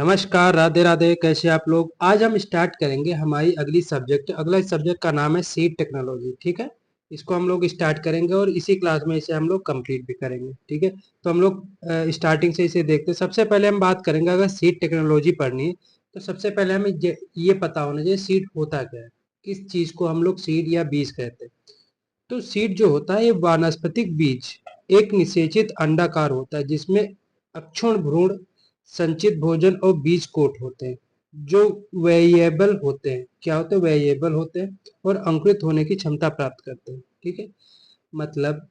नमस्कार, राधे राधे। कैसे आप लोग? आज हम स्टार्ट करेंगे हमारी अगली सब्जेक्ट। अगला सब्जेक्ट का नाम है सीड टेक्नोलॉजी। ठीक है, इसको हम लोग स्टार्ट करेंगे और इसी क्लास में इसे हम लोग कंप्लीट भी करेंगे। ठीक है, तो हम लोग स्टार्टिंग से इसे देखते हैं। सबसे पहले हम बात करेंगे, अगर सीड टेक्नोलॉजी पढ़नी है तो सबसे पहले हमें ये पता होना चाहिए सीड होता क्या है, किस चीज को हम लोग सीड या बीज कहते हैं। तो सीड जो होता है ये वानस्पतिक बीज, एक निषेचित अंडाकार होता है जिसमें अक्षुण भ्रूण, संचित भोजन और बीज कोट होते हैं जो वेरिएबल होते हैं। क्या होते हैं? वेरिएबल होते हैं और अंकुरित होने की क्षमता प्राप्त करते हैं। ठीक है, मतलब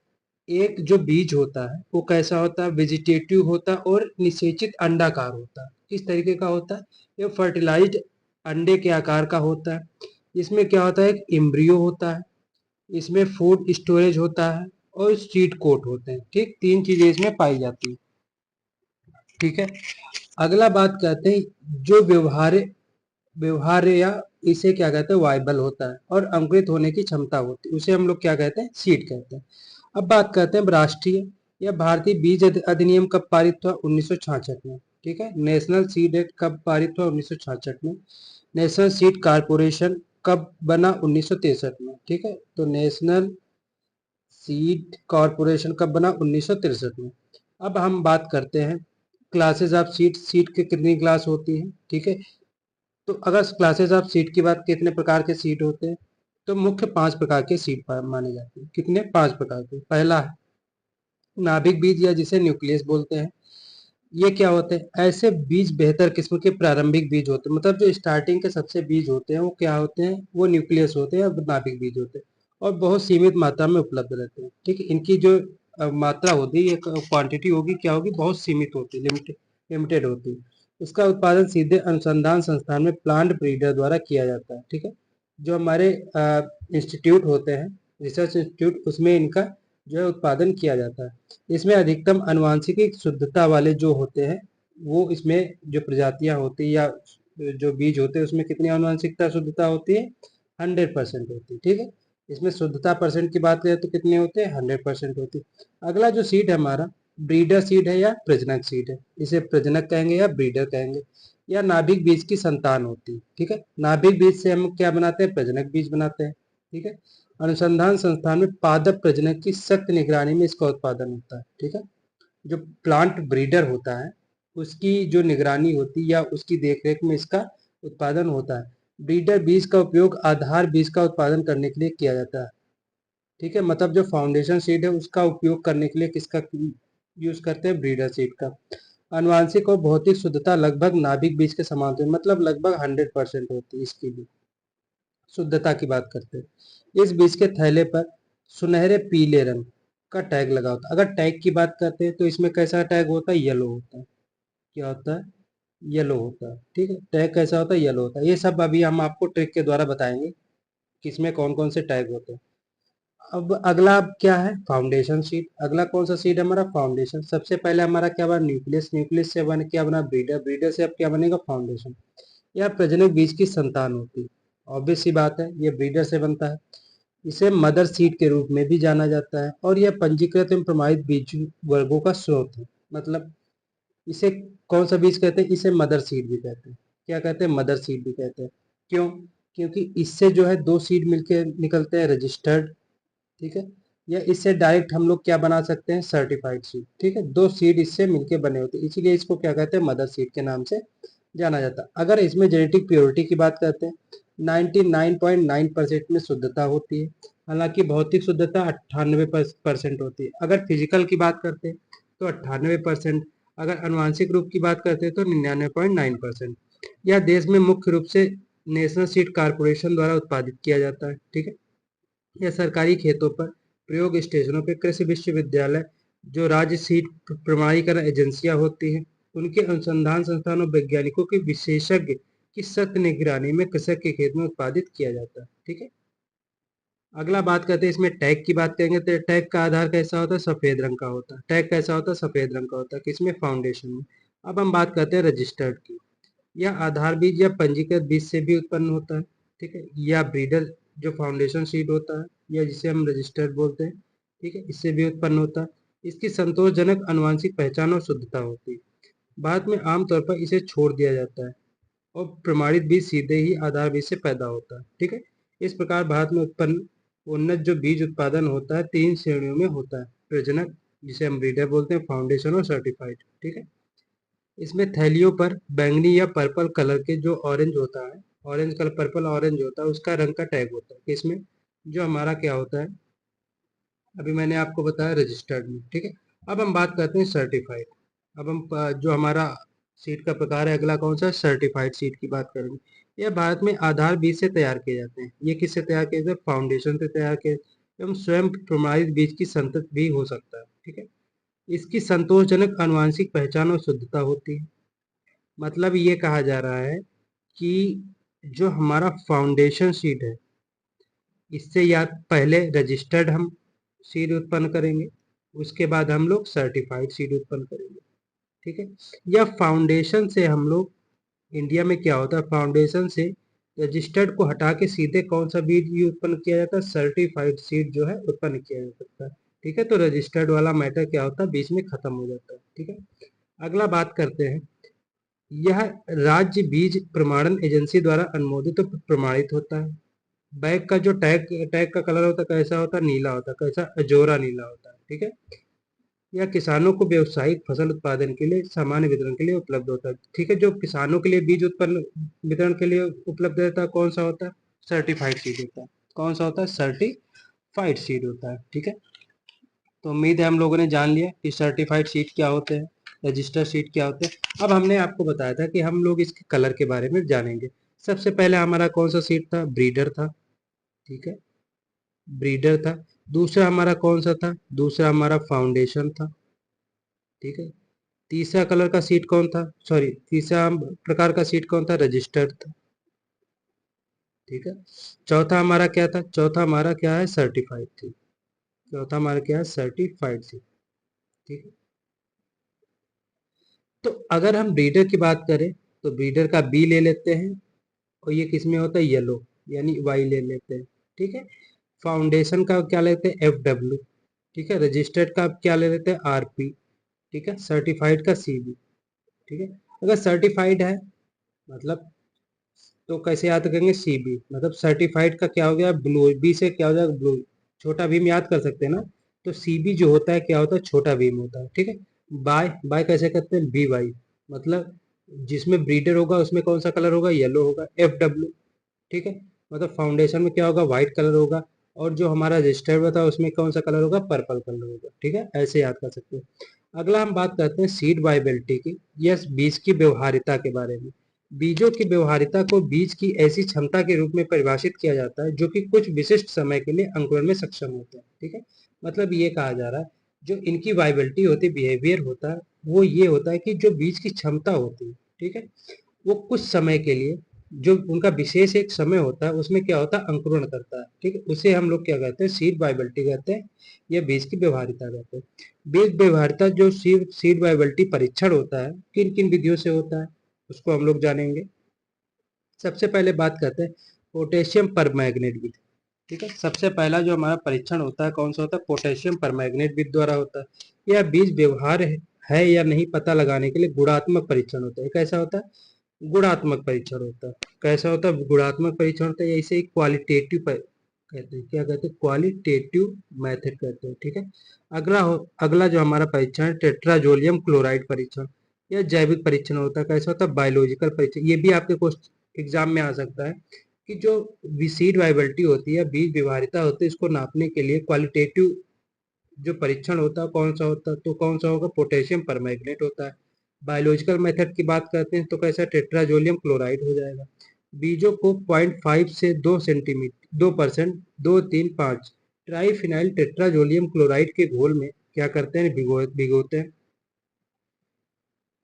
एक जो बीज होता है वो कैसा होता है? वेजिटेटिव होता है और निषेचित अंडाकार होता है। किस तरीके का होता है? ये फर्टिलाइज्ड अंडे के आकार का होता है। इसमें क्या होता है? एक एम्ब्रियो होता है, इसमें फूड स्टोरेज होता है और सीड कोट होते हैं। ठीक, तीन चीजें इसमें पाई जाती है। ठीक है, अगला बात करते हैं जो व्यवहार्य या इसे क्या कहते हैं? वाइबल होता है और अंकुरित होने की क्षमता होती है, उसे हम लोग क्या कहते हैं? सीड कहते हैं। अब बात करते हैं राष्ट्रीय या भारतीय बीज अधिनियम कब पारित हुआ? 1966 में। ठीक है, नेशनल सीड एक्ट कब पारित हुआ? 1966 में। नेशनल सीड कारपोरेशन कब बना? 1963 में। ठीक है, तो नेशनल सीड कॉरपोरेशन कब बना? 1963 में। अब हम बात करते हैं क्लासेस ऑफ सीड। सीड के कितनी क्लास होती है? ठीक है, तो अगर क्लासेस ऑफ सीड की बात, कितने प्रकार के सीड होते हैं, तो मुख्य 5 प्रकार के सीड माने जाते हैं। कितने? 5 प्रकार के। पहला है नाभिक बीज या जिसे न्यूक्लियस बोलते हैं। ये क्या होते हैं? ऐसे बीज बेहतर किस्म के प्रारंभिक बीज होते हैं, मतलब जो स्टार्टिंग के सबसे बीज होते हैं वो क्या होते हैं? वो न्यूक्लियस होते हैं, नाभिक बीज होते हैं और बहुत सीमित मात्रा में उपलब्ध रहते हैं। ठीक है, इनकी जो मात्रा होती है, क्वांटिटी होगी, क्या होगी? बहुत सीमित होती है, लिमिटेड होती है। इसका उत्पादन सीधे अनुसंधान संस्थान में प्लांट ब्रीडर द्वारा किया जाता है। ठीक है, जो हमारे इंस्टीट्यूट होते हैं, रिसर्च इंस्टीट्यूट, उसमें इनका जो है उत्पादन किया जाता है। इसमें अधिकतम आनुवांशिक शुद्धता वाले जो होते हैं, वो इसमें जो प्रजातियां होती है या जो बीज होते हैं उसमें कितनी आनुवांशिकता शुद्धता होती है? 100% होती है। ठीक है, इसमें शुद्धता परसेंट की बात करें तो कितने होते हैं? 100% होती है। अगला जो सीड है हमारा, ब्रीडर सीड है या प्रजनक सीड है। इसे प्रजनक कहेंगे या ब्रीडर कहेंगे, या नाभिक बीज की संतान होती है। ठीक है, नाभिक बीज से हम क्या बनाते हैं? प्रजनक बीज बनाते हैं। ठीक है, अनुसंधान संस्थान में पादप प्रजनक की सख्त निगरानी में इसका उत्पादन होता है। ठीक है, जो प्लांट ब्रीडर होता है उसकी जो निगरानी होती है या उसकी देखरेख में इसका उत्पादन होता है। ब्रीडर बीज का उपयोग आधार बीज का उत्पादन करने के लिए किया जाता है। ठीक है, मतलब जो फाउंडेशन सीड है उसका उपयोग करने के लिए किसका यूज करते हैं? ब्रीडर सीड का। आनुवांशिक और भौतिक शुद्धता लगभग नाभिक बीज के समान होती है, मतलब लगभग 100% होती है। इसकी भी शुद्धता की बात करते हैं। इस बीज के थैले पर सुनहरे पीले रंग का टैग लगा होता है। अगर टैग की बात करते हैं तो इसमें कैसा टैग होता है? येलो होता है। क्या होता है? येलो होता है। ठीक है, टैग कैसा होता है? येलो होता है। ये सब अभी हम आपको ट्रिक के द्वारा बताएंगे कि इसमें कौन कौन से टैग होते हैं। अब अगला क्या है? Foundation seed. अगला कौन सा सीड है हमारा? फाउंडेशन। सबसे पहले हमारा क्या बना? न्यूक्लियस। न्यूक्लियस से बन क्या बना? ब्रीडर। ब्रीडर से अब क्या बनेगा? फाउंडेशन। यह प्रजनक बीज की संतान होती है। ऑब्वियस सी बात है, ये ब्रीडर से बनता है। इसे मदर सीड के रूप में भी जाना जाता है और यह पंजीकृत एवं प्रमाणित बीज वर्गों का स्रोत है। मतलब इसे कौन सा बीज कहते हैं? इसे मदर सीड भी कहते हैं। क्या कहते हैं? मदर सीड भी कहते हैं। क्यों? क्योंकि इससे जो है दो सीड मिलके निकलते हैं, रजिस्टर्ड। ठीक है, या इससे डायरेक्ट हम लोग क्या बना सकते हैं? Certified seed. ठीक है, दो सीड इससे मिलके बने होते हैं, इसीलिए इसको क्या कहते हैं? मदर सीड के नाम से जाना जाता है। अगर इसमें जेनेटिक प्योरिटी की बात करते हैं, 99.9% में शुद्धता होती है। हालांकि भौतिक शुद्धता 98% होती है। अगर फिजिकल की बात करते हैं तो 98%। अगर आनुवांशिक रूप की बात करते हैं तो 99.9%। यह देश में मुख्य रूप से नेशनल सीड कारपोरेशन द्वारा उत्पादित किया जाता है। ठीक है, यह सरकारी खेतों पर, प्रयोग स्टेशनों पर, कृषि विश्वविद्यालय, जो राज्य सीड प्रमाणीकरण एजेंसियां होती हैं, उनके अनुसंधान संस्थानों, वैज्ञानिकों के विशेषज्ञ की सख्त निगरानी में कृषक के खेत में उत्पादित किया जाता है। ठीक है, अगला बात करते हैं इसमें टैग की बात करेंगे तो टैग का आधार कैसा होता है? सफेद रंग का होता है। टैग कैसा होता है? सफेद रंग का होता है। किसमें? फाउंडेशन में। अब हम बात करते हैं रजिस्टर्ड की। यह आधार बीज या पंजीकृत बीज से भी उत्पन्न होता है। ठीक है, या ब्रीडर जो फाउंडेशन सीड होता है या जिसे हम रजिस्टर्ड बोलते हैं, ठीक है, इससे भी उत्पन्न होता है। इसकी संतोषजनक आनुवंशिक पहचान और शुद्धता होती है। भारत में आमतौर पर इसे छोड़ दिया जाता है और प्रमाणित बीज सीधे ही आधार बीज से पैदा होता है। ठीक है, इस प्रकार भारत में उत्पन्न उन्नत जो बीज उत्पादन होता है 3 श्रेणियों में होता है। प्रजनक, जिसे हम ब्रीडर बोलते हैं, फाउंडेशन और सर्टिफाइड। ठीक है, इसमें थैलियों पर बैंगनी या पर्पल कलर के जो ऑरेंज होता है, ऑरेंज कलर, पर्पल ऑरेंज होता है, उसका रंग का टैग होता है। इसमें जो हमारा क्या होता है, अभी मैंने आपको बताया रजिस्टर्ड में। ठीक है, अब हम बात करते हैं सर्टिफाइड। अब हम जो हमारा सीड का प्रकार है अगला कौन सा, सर्टिफाइड सीड की बात करेंगे। यह भारत में आधार बीज से तैयार किए जाते हैं। ये किससे तैयार किए जाते हैं, फाउंडेशन से तैयार किए, एवं स्वयं प्रमाणित बीज की संतत भी हो सकता है। ठीक है, इसकी संतोषजनक आनुवांशिक पहचान और शुद्धता होती है। मतलब ये कहा जा रहा है कि जो हमारा फाउंडेशन सीड है, इससे या पहले रजिस्टर्ड हम सीड उत्पन्न करेंगे, उसके बाद हम लोग सर्टिफाइड सीड उत्पन्न करेंगे। ठीक है, या फाउंडेशन से हम लोग, इंडिया में क्या होता है, फाउंडेशन से रजिस्टर्ड को हटा के सीधे कौन सा बीज भी उत्पन्न किया जाता है, सर्टिफाइड सीड जो है उत्पन्न किया जा सकता है। ठीक है, तो रजिस्टर्ड वाला मैटर क्या होता है, बीच में खत्म हो जाता है। ठीक है, अगला बात करते हैं, यह राज्य बीज प्रमाणन एजेंसी द्वारा अनुमोदित और प्रमाणित होता है। बैग का जो टैग टैग का कलर होता है कैसा होता है, नीला होता है। कैसा, अजोरा नीला होता है। ठीक है, यह किसानों को व्यावसायिक फसल उत्पादन के लिए सामान्य वितरण के लिए उपलब्ध होता है। ठीक है, जो किसानों के लिए बीज उत्पन्न वितरण के लिए उपलब्ध रहता है कौन सा होता है, सर्टिफाइड सीड होता है। कौन सा होता है, सर्टिफाइड सीड होता है। ठीक है, तो उम्मीद है हम लोगों ने जान लिया कि सर्टिफाइड सीड क्या होते हैं, रजिस्टर सीड क्या होते हैं। अब हमने आपको बताया था कि हम लोग इसके कलर के बारे में जानेंगे। सबसे पहले हमारा कौन सा सीड था, ब्रीडर था। ठीक है, ब्रीडर था। दूसरा हमारा कौन सा था, दूसरा हमारा फाउंडेशन था। ठीक है, तीसरा कलर का सीट कौन था, सॉरी तीसरा प्रकार का सीट कौन था, रजिस्टर्ड था। ठीक है, चौथा हमारा क्या था, चौथा हमारा क्या है, सर्टिफाइड थी। चौथा हमारा क्या है, सर्टिफाइड थी। ठीक है, तो अगर हम ब्रीडर की बात करें तो ब्रीडर का बी ले लेते हैं, और ये किसमें होता है, येलो, यानी वाई ले लेते हैं। ठीक है, फाउंडेशन का क्या लेते हैं, एफ डब्ल्यू। ठीक है, रजिस्टर्ड का क्या ले लेते हैं, आर पी। ठीक है, सर्टिफाइड का सी बी। ठीक है, अगर सर्टिफाइड है मतलब, तो कैसे याद करेंगे, सी बी, मतलब सर्टिफाइड का क्या हो गया, ब्लू, बी से क्या हो जाएगा, ब्लू, छोटा भीम याद कर सकते हैं ना। तो सी बी जो होता है क्या होता है, छोटा भीम होता है। ठीक है, बाय बाय कैसे करते हैं, बी वाई, मतलब जिसमें ब्रीडर होगा उसमें कौन सा कलर होगा, येलो होगा, एफ डब्ल्यू। ठीक है, मतलब फाउंडेशन में क्या होगा, व्हाइट कलर होगा, और जो हमारा रजिस्टर्ड होता है उसमें कौन सा कलर होगा, पर्पल कलर होगा। ठीक है, ऐसे याद कर सकते हैं। अगला हम बात करते हैं सीड वाइबिलिटी की, यस, बीज की व्यवहारिता के बारे में। बीजों की व्यवहारिता को बीज की ऐसी क्षमता के रूप में परिभाषित किया जाता है जो कि कुछ विशिष्ट समय के लिए अंकुरण में सक्षम होता है। ठीक है, मतलब ये कहा जा रहा है जो इनकी वाइबिलिटी होती है, बिहेवियर होता है, वो ये होता है कि जो बीज की क्षमता होती है, ठीक है, वो कुछ समय के लिए, जो उनका विशेष एक समय होता है उसमें क्या होता है, अंकुरण करता है। ठीक है, उसे हम लोग क्या कहते हैं, सीड वाइबिलिटी कहते हैं, या बीज की व्यवहारिता कहते हैं। बीज व्यवहारिता जो सीड वाइबिलिटी परीक्षण होता है किन किन विधियों से होता है, उसको हम लोग जानेंगे। सबसे पहले बात करते हैं पोटेशियम परमैंगनेट विधि। ठीक है, सबसे पहला जो हमारा परीक्षण होता है कौन सा होता है, पोटेशियम परमैंगनेट विधि द्वारा होता है। यह बीज व्यवहार है या नहीं पता लगाने के लिए गुणात्मक परीक्षण होता है। कैसा होता है, गुणात्मक परीक्षण होता है। कैसा होता है, गुणात्मक परीक्षण होता है, इसे क्वालिटेटिव कहते हैं, क्या कहते हैं, क्वालिटेटिव मेथड कहते हैं। ठीक है, अगला जो हमारा परीक्षण है टेट्राजोलियम क्लोराइड परीक्षण, यह जैविक परीक्षण होता है। कैसा होता है, बायोलॉजिकल परीक्षण। ये भी आपके क्वेश्चन एग्जाम में आ सकता है कि जो सीड वाइबिलिटी होती है, बीज व्यवहारिता होती है, इसको नापने के लिए क्वालिटेटिव जो परीक्षण होता है कौन सा होता है, तो कौन सा होगा, पोटेशियम परमैंगनेट होता है। बायोलॉजिकल मेथड की बात करते हैं तो कैसा, टेट्राजोलियम क्लोराइड हो जाएगा। बीजों को 0.5 से 2 सेंटीमीटर, 2%, 2, 3, 5 ट्राईफिनाइल टेट्राजोलियम क्लोराइड के घोल में क्या करते हैं, भिगोते हैं।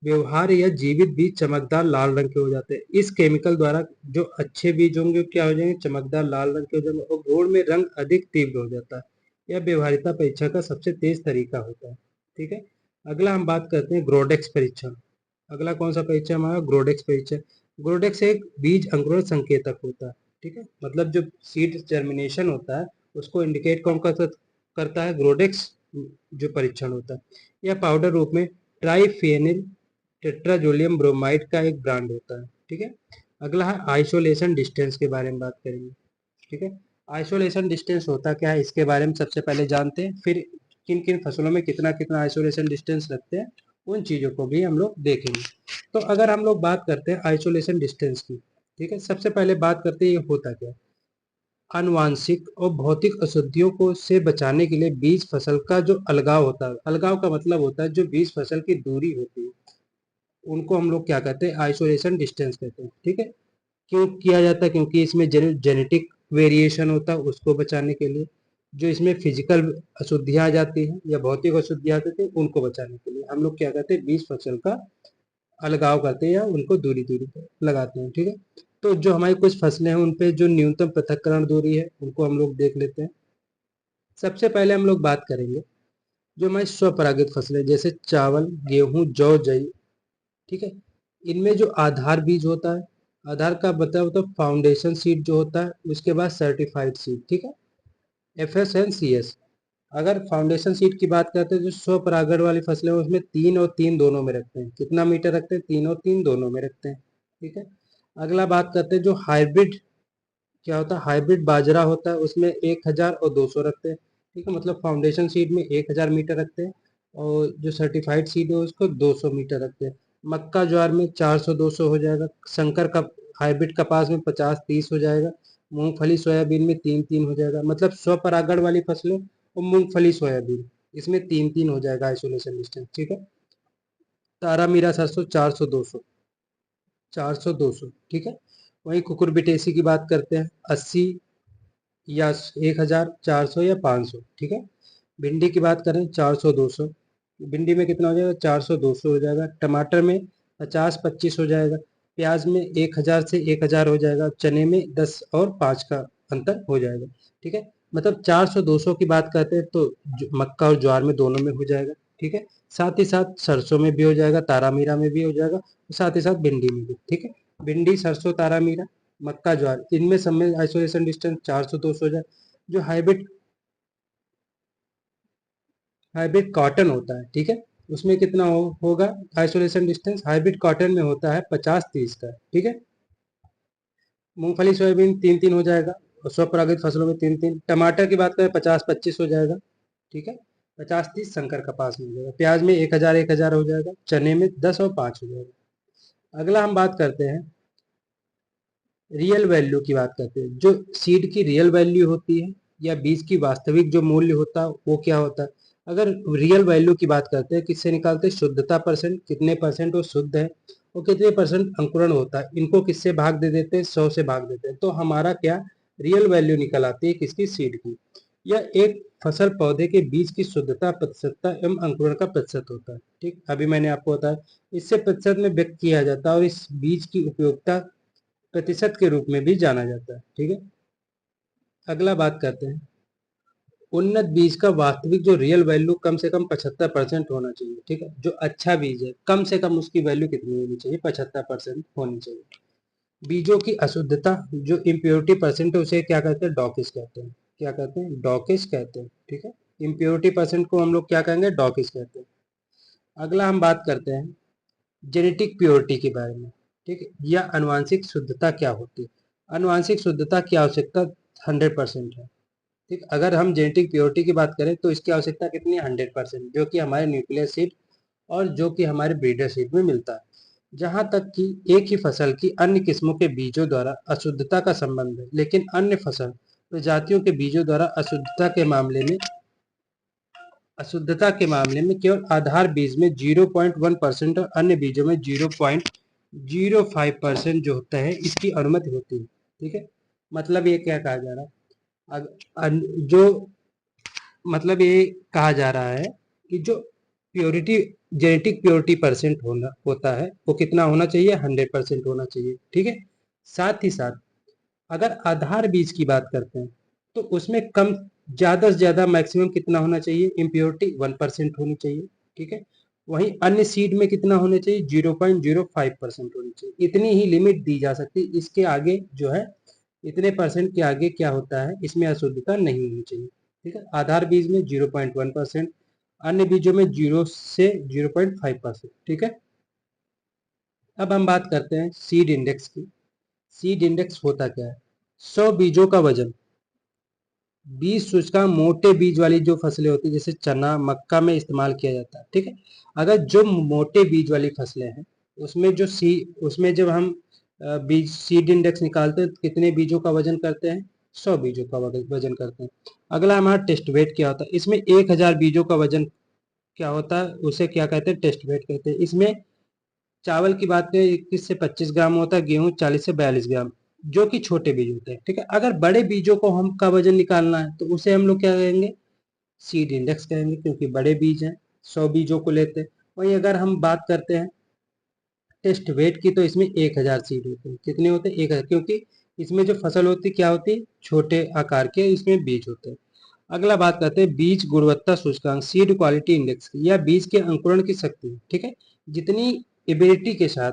व्यवहार या जीवित बीज चमकदार लाल रंग के हो जाते हैं। इस केमिकल द्वारा जो अच्छे बीज होंगे क्या हो जाएंगे, चमकदार लाल रंग के हो जाएंगे, और घोल में रंग अधिक तीव्र हो जाता है। यह व्यवहारिता परीक्षण का सबसे तेज तरीका होता है। ठीक है, अगला हम बात करते हैं ग्रोडेक्स परीक्षण। अगला कौन सा परीक्षण हमारा, ग्रोडेक्स परीक्षण। ग्रोडेक्स एक बीज अंकुरण संकेतक होता है। ठीक है, मतलब जो सीड जर्मिनेशन होता है उसको इंडिकेट कौन करता है, ग्रोडेक्स जो परीक्षण होता है। यह पाउडर रूप में ट्राईफेनिल टेट्राजोलियम ब्रोमाइड का एक ब्रांड होता है। ठीक है, अगला है आइसोलेशन डिस्टेंस के बारे में बात करेंगे। ठीक है, आइसोलेशन डिस्टेंस होता क्या है इसके बारे में सबसे पहले जानते हैं, फिर किन किन फसलों में कितना कितना आइसोलेशन डिस्टेंस रखते हैं उन चीज़ों को भी हम लोग देखेंगे। तो अगर हम लोग बात करते हैं आइसोलेशन डिस्टेंस की, ठीक है, सबसे पहले बात करते हैं ये होता क्या है। आनुवांशिक और भौतिक अशुद्धियों को से बचाने के लिए बीज फसल का जो अलगाव होता है, अलगाव का मतलब होता है जो बीज फसल की दूरी होती है, उनको हम लोग क्या कहते हैं, आइसोलेशन डिस्टेंस कहते हैं। ठीक है, क्यों किया जाता है, क्योंकि इसमें जेनेटिक वेरिएशन होता है, उसको बचाने के लिए। जो इसमें फिजिकल अशुद्धियां आ जाती हैं या भौतिक अशुद्धियां आ जाती हैं उनको बचाने के लिए हम लोग क्या कहते हैं, बीज फसल का अलगाव करते हैं या उनको दूरी दूरी पर लगाते हैं। ठीक है, तो जो हमारी कुछ फसलें हैं उन पे जो न्यूनतम पृथक्करण दूरी है उनको हम लोग देख लेते हैं। सबसे पहले हम लोग बात करेंगे जो हमारी स्वपरागित फसलें जैसे चावल, गेहूं, जौ, जई। ठीक है, इनमें जो आधार बीज होता है, आधार का मतलब होता है फाउंडेशन सीड जो होता है, उसके बाद सर्टिफाइड सीड। ठीक है, FSN CS। अगर फाउंडेशन सीड की बात करते हैं जो स्वपरागण वाली फसलें हैं उसमें 3 और 3 दोनों में रखते हैं। कितना मीटर रखते हैं, 3 और 3 दोनों में रखते हैं। ठीक है, अगला बात करते हैं जो हाइब्रिड क्या होता है, हाइब्रिड बाजरा होता है उसमें 1000 और 200 रखते हैं। ठीक है, मतलब फाउंडेशन सीड में 1000 मीटर रखते हैं और जो सर्टिफाइड सीड है उसको 200 मीटर रखते हैं। मक्का ज्वार में 400 200 हो जाएगा। शंकर का हाइब्रिड कपास में 50 30 हो जाएगा। मूंगफली सोयाबीन में 3 3 हो जाएगा। मतलब स्वपरागण वाली फसलें और मूंगफली सोयाबीन इसमें 3 3 हो जाएगा आइसोलेशन डिस्टेंस। ठीक है, तारा मीरा सरसों 400 200 400 200। ठीक है, वहीं कुकुरबिटेसी की बात करते हैं 80 या 1000 400 या 500। ठीक है, भिंडी की बात करें 400 200। भिंडी में कितना हो जाएगा, 400 200 हो जाएगा। टमाटर में 50 25 हो जाएगा। प्याज में 1000 से 1000 हो जाएगा। चने में 10 और 5 का अंतर हो जाएगा। ठीक है, मतलब 400 200 की बात करते हैं तो मक्का और ज्वार में दोनों में हो जाएगा। ठीक है, साथ ही साथ सरसों में भी हो जाएगा, तारामीरा में भी हो जाएगा, साथ ही साथ भिंडी में भी। ठीक है, भिंडी, सरसों, तारामीरा, मक्का, ज्वार, इनमें सब में आइसोलेशन डिस्टेंस 400 200 हो जाए। जो हाइब्रिड कॉटन होता है, ठीक है, उसमें कितना होगा आइसोलेशन डिस्टेंस, हाइब्रिड कॉटन में होता है 50 30 का। ठीक है, मूंगफली सोयाबीन 3 3 हो जाएगा और स्वपरागित फसलों में 3 3। टमाटर की बात करें 50 25 हो जाएगा। ठीक है, 50 30 शंकर कपास में हो जाएगा। प्याज में 1000 हो जाएगा। चने में 10 और 5 हो जाएगा। अगला हम बात करते हैं रियल वैल्यू की बात करते हैं। जो सीड की रियल वैल्यू होती है या बीज की वास्तविक जो मूल्य होता है वो क्या होता है। अगर रियल वैल्यू की बात करते हैं किससे निकालते हैं, शुद्धता परसेंट, कितने परसेंट वो शुद्ध है और कितने परसेंट अंकुरण होता है, इनको किससे भाग दे देते हैं, 100 से भाग देते हैं। तो हमारा क्या रियल वैल्यू निकल आती है किसकी, सीड की। यह एक फसल पौधे के बीज की शुद्धता, प्रतिशतता एवं अंकुरण का प्रतिशत होता है। ठीक, अभी मैंने आपको बताया इससे प्रतिशत में व्यक्त किया जाता है और इस बीज की उपयोगिता प्रतिशत के रूप में भी जाना जाता है। ठीक है, अगला बात करते हैं उन्नत बीज का वास्तविक जो रियल वैल्यू कम से कम 75% होना चाहिए। ठीक है, जो अच्छा बीज है कम से कम उसकी वैल्यू कितनी होनी चाहिए, 75% होनी चाहिए। बीजों की अशुद्धता जो इम्प्योरिटी परसेंट है उसे क्या कहते हैं, डॉकिस कहते हैं। क्या कहते हैं, डॉकिस कहते हैं। ठीक है, इम्प्योरिटी परसेंट को हम लोग क्या कहेंगे, डॉकिस कहते हैं। अगला हम बात करते हैं जेनेटिक प्योरिटी के बारे में। ठीक है, या अनुवांशिक शुद्धता क्या होती है। अनुवांशिक शुद्धता की आवश्यकता 100% है। ठीक, अगर हम जेनेटिक प्योरिटी की बात करें तो इसकी आवश्यकता कितनी है, 100%, जो कि हमारे न्यूक्लियर सीड और जो कि हमारे ब्रीडर सीड में मिलता है। जहां तक कि एक ही फसल की अन्य किस्मों के बीजों द्वारा अशुद्धता का संबंध है, लेकिन अन्य फसल प्रजातियों के बीजों द्वारा अशुद्धता के मामले में केवल आधार बीज में 0.1% और अन्य बीजों में 0.05% जो होता है इसकी अनुमति होती है। ठीक है, मतलब ये क्या कहा जा रहा है, जो मतलब ये कहा जा रहा है कि जो प्योरिटी, जेनेटिक प्योरिटी परसेंट होना होता है वो कितना होना चाहिए, 100% होना चाहिए। ठीक है, साथ ही साथ अगर आधार बीज की बात करते हैं तो उसमें कम, ज्यादा से ज्यादा मैक्सिमम कितना होना चाहिए, इम्प्योरिटी 1% होनी चाहिए। ठीक है, वहीं अन्य सीड में कितना होना चाहिए, 0.05% होनी चाहिए। इतनी ही लिमिट दी जा सकती है, इसके आगे जो है इतने परसेंट के आगे क्या होता है, इसमें अशुद्धता नहीं होनी चाहिए। ठीक है, आधार बीज में 0.1%, अन्य बीजों में 0 से 0.5%। ठीक है, अब हम बात करते हैं सीड इंडेक्स की। सीड इंडेक्स होता क्या है? 100 बीजों का वजन। बीज सूचकांक मोटे बीज वाली जो फसलें होती है जैसे चना मक्का में इस्तेमाल किया जाता है, ठीक है। अगर जो मोटे बीज वाली फसलें हैं उसमें जब हम बीज सीड इंडेक्स निकालते हैं तो कितने बीजों का वजन करते हैं? 100 बीजों का वजन करते हैं। अगला हमारा टेस्ट वेट क्या होता है? इसमें 1000 बीजों का वजन क्या होता है, उसे क्या कहते हैं? टेस्ट वेट कहते हैं। इसमें चावल की बात करें 21 से 25 ग्राम होता है, गेहूं 40 से 42 ग्राम, जो कि छोटे बीज होते हैं, ठीक है। अगर बड़े बीजों को हम का वजन निकालना है तो उसे हम लोग क्या कहेंगे? सीड इंडेक्स कहेंगे, क्योंकि बड़े बीज हैं, 100 बीजों को लेते हैं। वहीं अगर हम बात करते हैं टेस्ट वेट की तो इसमें 1000 सीड होते हैं। कितने होते हैं? 1000, क्योंकि इसमें जो फसल होती है क्या होती है? छोटे आकार के इसमें बीज होते हैं। अगला बात करते हैं बीज गुणवत्ता सूचकांक, सीड क्वालिटी इंडेक्स, या बीज के अंकुरण की शक्ति, ठीक है। जितनी एबिलिटी के साथ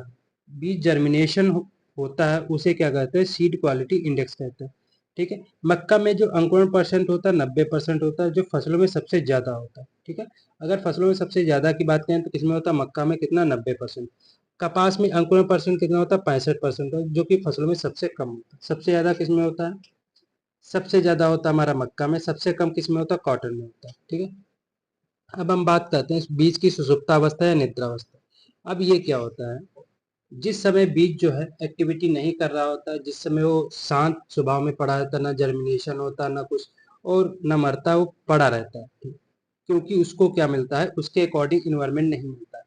बीज जर्मिनेशन होता है उसे क्या कहते हैं? सीड क्वालिटी इंडेक्स कहते हैं, ठीक है। मक्का में जो अंकुरण परसेंट होता है 90% होता है, जो फसलों में सबसे ज्यादा होता है, ठीक है। अगर फसलों में सबसे ज्यादा की बात करें तो किसमें होता है? मक्का में कितना? 90%। कपास में अंकुरण परसेंट कितना होता है? 65% होता है, जो कि फसलों में सबसे कम होता है। सबसे ज्यादा किसमें होता है? सबसे ज्यादा होता है हमारा मक्का में, सबसे कम किसमें होता है? कॉटन में होता है, ठीक है। अब हम बात करते हैं इस बीज की सुषुप्तावस्था या निद्रावस्था। अब ये क्या होता है? जिस समय बीज जो है एक्टिविटी नहीं कर रहा होता है, जिस समय वो शांत स्वभाव में पड़ा रहता है, ना जर्मिनेशन होता ना कुछ, और न मरता, वो पड़ा रहता है, क्योंकि उसको क्या मिलता है? उसके अकॉर्डिंग इन्वायरमेंट नहीं मिलता है।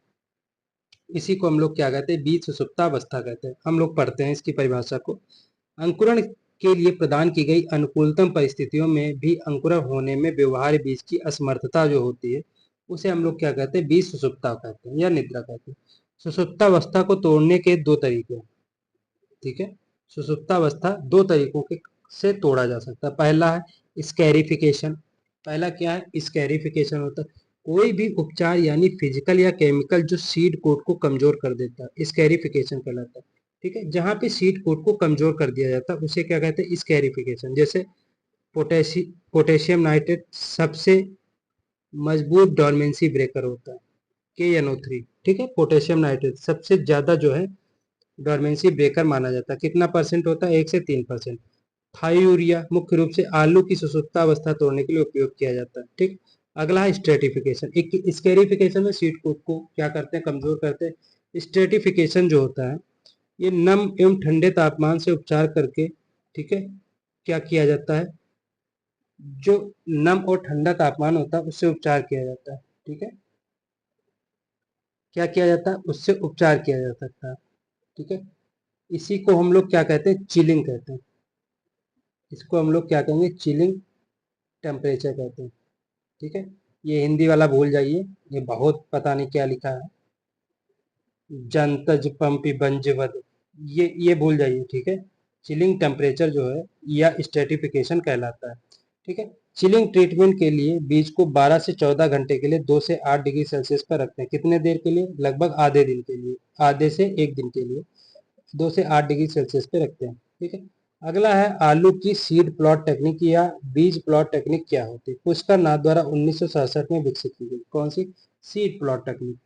इसी को हम लोग क्या कहते हैं? बीज सुषुप्तावस्था कहते हैं। हम लोग पढ़ते हैं इसकी परिभाषा को। अंकुरण के लिए प्रदान की गई अनुकूलतम परिस्थितियों में भी अंकुरण होने में व्यवहार्य बीज की असमर्थता जो होती है उसे हम लोग क्या कहते हैं? बीज सुषुप्ता कहते हैं या निद्रा कहते हैं। सुषुप्तावस्था को तोड़ने के दो तरीके हैं, ठीक है। सुषुप्तावस्था दो तरीकों के से तोड़ा जा सकता है। पहला है स्कैरिफिकेशन। पहला क्या है? स्कैरिफिकेशन होता है कोई भी उपचार यानी फिजिकल या केमिकल जो सीड कोट को कमजोर कर देता है, स्कैरिफिकेशन कहलाता है, ठीक है। जहां पे सीड कोट को कमजोर कर दिया जाता है उसे क्या कहते हैं? स्कैरिफिकेशन। जैसे पोटेशियम नाइट्रेट सबसे मजबूत डोरमेंसी ब्रेकर होता है, KNO3, ठीक है। पोटेशियम नाइट्रेट सबसे ज्यादा जो है डोरमेंसी ब्रेकर माना जाता है। कितना परसेंट होता है? 1 से 3%। थायोयूरिया मुख्य रूप से आलू की सुसुप्ता अवस्था तोड़ने के लिए उपयोग किया जाता है, ठीक। अगला है स्ट्रेटिफिकेशन। एक स्केरिफिकेशन में सीड को क्या करते हैं? कमजोर करते हैं। स्ट्रेटिफिकेशन जो होता है ये नम एवं ठंडे तापमान से उपचार करके, ठीक है, क्या किया जाता है? जो नम और ठंडा तापमान होता है उससे उपचार किया जाता है, ठीक है। क्या किया जाता है? उससे उपचार किया जा सकता है, ठीक है। इसी को हम लोग क्या कहते हैं? चिलिंग कहते हैं। इसको हम लोग क्या कहेंगे? चिलिंग टेम्परेचर कहते हैं, ठीक है। ये हिंदी वाला भूल जाइए, ये बहुत पता नहीं क्या लिखा है, जंतज पंपी बंजवद, ये भूल जाइए, ठीक है। चिलिंग टेम्परेचर जो है या स्ट्रेटिफिकेशन कहलाता है, ठीक है। चिलिंग ट्रीटमेंट के लिए बीज को 12 से 14 घंटे के लिए 2 से 8 डिग्री सेल्सियस पर रखते हैं। कितने देर के लिए? लगभग आधे दिन के लिए, आधे से एक दिन के लिए 2 से 8 डिग्री सेल्सियस पे रखते हैं, ठीक है। अगला है आलू की सीड प्लॉट टेक्निक या बीज प्लॉट टेक्निक क्या होती है? पुष्कर नाथ द्वारा 1967 में विकसित की गई। कौन सी? सीड प्लॉट टेक्निक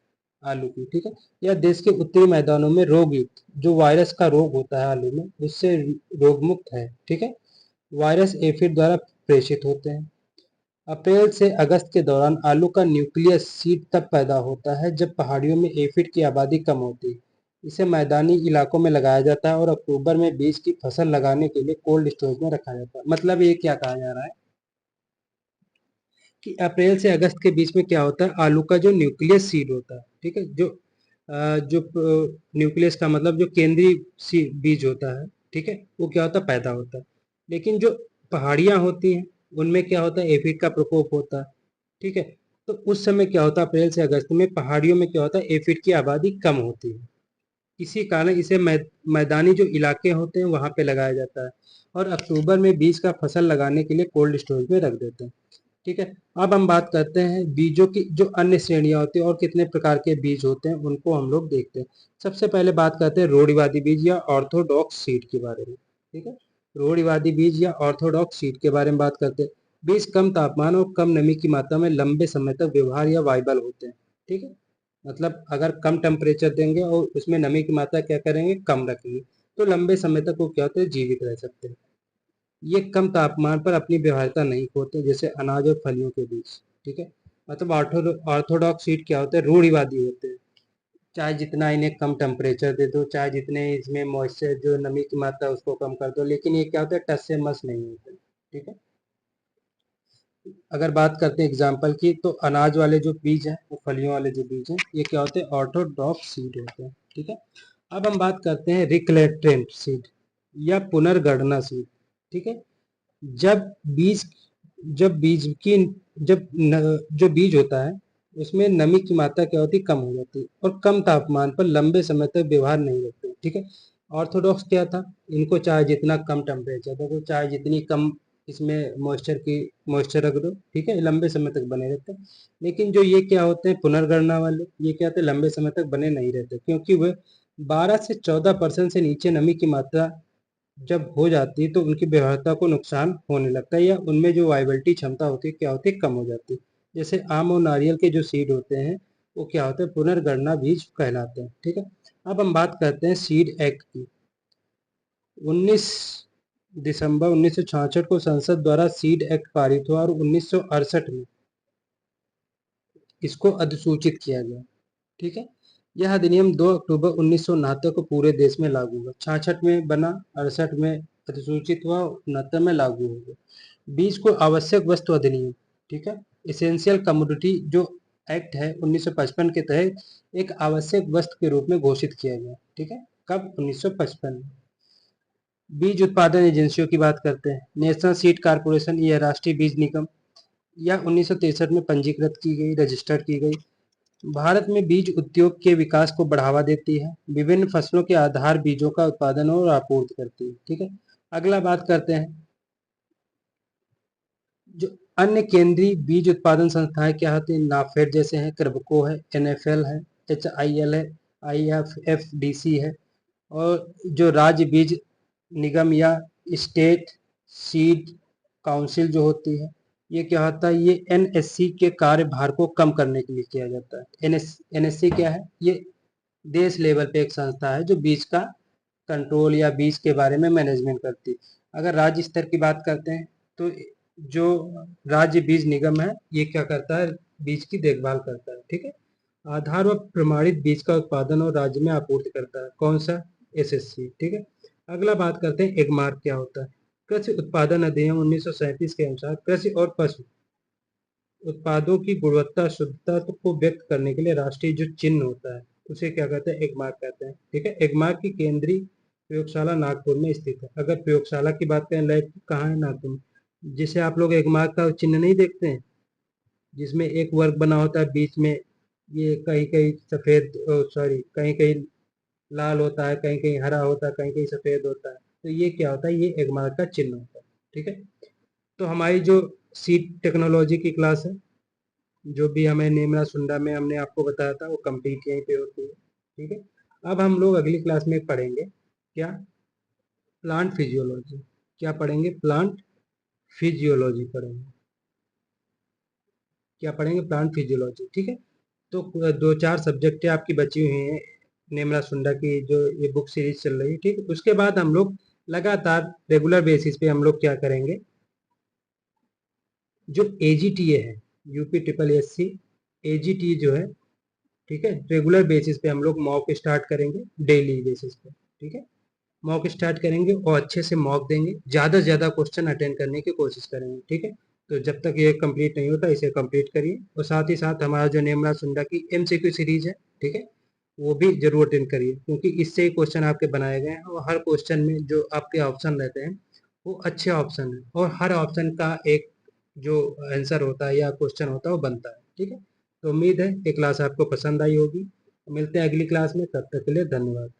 आलू की, ठीक है। यह देश के उत्तरी मैदानों में रोग युक्त जो वायरस का रोग होता है आलू में उससे रोग मुक्त है, ठीक है। वायरस एफिड द्वारा प्रेषित होते हैं। अप्रैल से अगस्त के दौरान आलू का न्यूक्लियस सीड तब पैदा होता है जब पहाड़ियों में एफिड की आबादी कम होती है। इसे मैदानी इलाकों में लगाया जाता है और अक्टूबर में बीज की फसल लगाने के लिए कोल्ड स्टोरेज में रखा जाता है। मतलब ये क्या कहा जा रहा है कि अप्रैल से अगस्त के बीच में क्या होता है? आलू का जो न्यूक्लियस सीड होता है, ठीक है, जो न्यूक्लियस का मतलब जो केंद्रीय बीज होता है, ठीक है, वो क्या होता है? पैदा होता है। लेकिन जो पहाड़ियां होती हैं उनमें क्या होता है? एफिड का प्रकोप होता है, ठीक है। तो उस समय क्या होता है? अप्रैल से अगस्त में पहाड़ियों में क्या होता है? एफिड की आबादी कम होती है। इसी कारण इसे मैदानी जो इलाके होते हैं वहां पे लगाया जाता है और अक्टूबर में बीज का फसल लगाने के लिए कोल्ड स्टोरेज में रख देते हैं, ठीक है। अब हम बात करते हैं बीजों की जो अन्य श्रेणियां होती हैं और कितने प्रकार के बीज होते हैं उनको हम लोग देखते हैं। सबसे पहले बात करते हैं रूढ़िवादी बीज या ऑर्थोडॉक्स सीड के बारे में, ठीक है। रूढ़िवादी बीज या ऑर्थोडॉक्स सीड के बारे में बात करते हैं। बीज कम तापमान और कम नमी की मात्रा में लंबे समय तक व्यवहार या वाइबल होते हैं, ठीक है। मतलब अगर कम टेम्परेचर देंगे और उसमें नमी की मात्रा क्या करेंगे, कम रखेंगे, तो लंबे समय तक वो क्या होते हैं, जीवित रह सकते हैं। ये कम तापमान पर अपनी व्यवहार्यता नहीं खोते, जैसे अनाज और फलियों के बीच। ठीक है, मतलब ऑर्थोडॉक्स हीट क्या होते हैं, रूढ़िवादी होते हैं। चाहे जितना इन्हें कम टेम्परेचर दे दो, चाहे जितने इसमें मॉइस्चर जो नमी की मात्रा है उसको कम कर दो, लेकिन ये क्या होता है, टस से मस नहीं होते। ठीक है, अगर बात करते हैं एग्जाम्पल की, तो अनाज वाले जो बीज हैं, वो फलियों वाले जो बीज हैं, ये क्या होते हैं, ऑर्थोडॉक्स सीड होते हैं। ठीक है, अब हम बात करते हैं रिक्लेटेंट सीड या पुनर्गणना सीड। ठीक है, जब बीज जब बीज की जो बीज होता है उसमें नमी की मात्रा क्या होती है, कम हो जाती है और कम तापमान पर लंबे समय तक व्यवहार नहीं रखते। ठीक है, ऑर्थोडॉक्स क्या था, इनको चाहे जितना कम टेम्परेचर दो, चाहे जितनी कम इसमें मॉइस्चर रख दो, ठीक है, लंबे समय तक बने रहते हैं। लेकिन जो ये क्या होते हैं पुनर्गणना वाले, ये क्या होते हैं, लंबे समय तक बने नहीं रहते, क्योंकि वे 12 से 14% से नीचे नमी की मात्रा जब हो जाती है तो उनकी व्यवहार्यता को नुकसान होने लगता है, या उनमें जो वाइबिलिटी क्षमता होती है क्या होती है, कम हो जाती है। जैसे आम और नारियल के जो सीड होते हैं वो क्या होते हैं, पुनर्गणना बीज कहलाते हैं। ठीक है, अब हम बात करते हैं सीड एक्ट की। 19 दिसंबर 1966 को संसद द्वारा सीड एक्ट पारित हुआ और 1968 में इसको अधिसूचित किया गया। ठीक है, यह अधिनियम 2 अक्टूबर 1969 को पूरे देश में लागू हुआ। 66 में बना, 68 में अधिसूचित हुआ, 69 में लागू हो गया। बीज को आवश्यक वस्तु अधिनियम, ठीक है, इसेंशियल कमोडिटी जो एक्ट है 1955 के तहत एक आवश्यक वस्तु के रूप में घोषित किया गया। ठीक है, कब, 1955 में। बीज उत्पादन एजेंसियों की बात करते हैं। नेशनल सीड कारपोरेशन या राष्ट्रीय बीज निगम, यह 1963 में पंजीकृत की गई, रजिस्टर्ड की गई। भारत में बीज उद्योग के विकास को बढ़ावा देती है, विभिन्न फसलों के आधार बीजों का उत्पादन और आपूर्ति करती है। ठीक है, अगला बात करते हैं जो अन्य केंद्रीय बीज उत्पादन संस्थाएं क्या होती हैं, नाफेड जैसे हैं, कृभको है, एनएफएल है, एचआईएल है, आईएफएफडीसी है, और जो राज्य बीज निगम या स्टेट सीड काउंसिल जो होती है, ये क्या होता है, ये एनएससी के कार्यभार को कम करने के लिए किया जाता है। एनएससी क्या है, ये देश लेवल पे एक संस्था है जो बीज का कंट्रोल या बीज के बारे में मैनेजमेंट करती है। अगर राज्य स्तर की बात करते हैं तो जो राज्य बीज निगम है ये क्या करता है, बीज की देखभाल करता है। ठीक है, आधार व प्रमाणित बीज का उत्पादन और राज्य में आपूर्ति करता है, कौन सा, एसएससी। ठीक है, अगला बात करते हैं एगमार्क क्या होता है। कृषि उत्पादन अधिनियम 1937 के अनुसार कृषि और पशु उत्पादों की गुणवत्ता शुद्धता को व्यक्त करने के लिए राष्ट्रीय जो चिन्ह होता है उसे क्या कहते हैं, एगमार्क कहते हैं। ठीक है, एगमार्क की केंद्रीय प्रयोगशाला नागपुर में स्थित है। अगर प्रयोगशाला की बात करें, लैब कहाँ है, नागपुर में। जिसे आप लोग एगमार्क का चिन्ह नहीं देखते हैं, जिसमें एक वर्ग बना होता है बीच में, ये कहीं कहीं सफेद, सॉरी, कहीं कहीं लाल होता है, कहीं कहीं हरा होता है, कहीं कहीं सफेद होता है, तो ये क्या होता है, ये एगमार्क का चिन्ह होता है। ठीक है, तो हमारी जो सीड टेक्नोलॉजी की क्लास है, जो भी हमें नेमरा सुंडा में हमने आपको बताया था, वो कंप्लीट यहीं पे होती है। ठीक है, अब हम लोग अगली क्लास में पढ़ेंगे क्या, प्लांट फिजियोलॉजी। क्या पढ़ेंगे, प्लांट फिजियोलॉजी पढ़ेंगे। क्या पढ़ेंगे, प्लांट फिजियोलॉजी। ठीक है, तो दो चार सब्जेक्ट आपकी बची हुई हैं नेमरा सुंडा की जो ये बुक सीरीज चल रही है। ठीक है, उसके बाद हम लोग लगातार रेगुलर बेसिस पे हम लोग क्या करेंगे, जो एजीटीए है, UP triple S C AGT जो है, ठीक है, रेगुलर बेसिस पे हम लोग मॉक स्टार्ट करेंगे, डेली बेसिस पे। ठीक है, मॉक स्टार्ट करेंगे और अच्छे से मॉक देंगे, ज़्यादा से ज़्यादा क्वेश्चन अटेंड करने की कोशिश करेंगे। ठीक है, तो जब तक ये कंप्लीट नहीं होता इसे कंप्लीट करिए, और साथ ही साथ हमारा जो नेमरा सुंडा की एमसीक्यू सीरीज है, ठीक है, वो भी जरूर अटेंड करिए, क्योंकि इससे ही क्वेश्चन आपके बनाए गए हैं और हर क्वेश्चन में जो आपके ऑप्शन रहते हैं वो अच्छे ऑप्शन है, और हर ऑप्शन का एक जो आंसर होता है या क्वेश्चन होता है वो बनता है। ठीक है, तो उम्मीद है ये क्लास आपको पसंद आई होगी। मिलते हैं अगली क्लास में, तब तक के लिए धन्यवाद।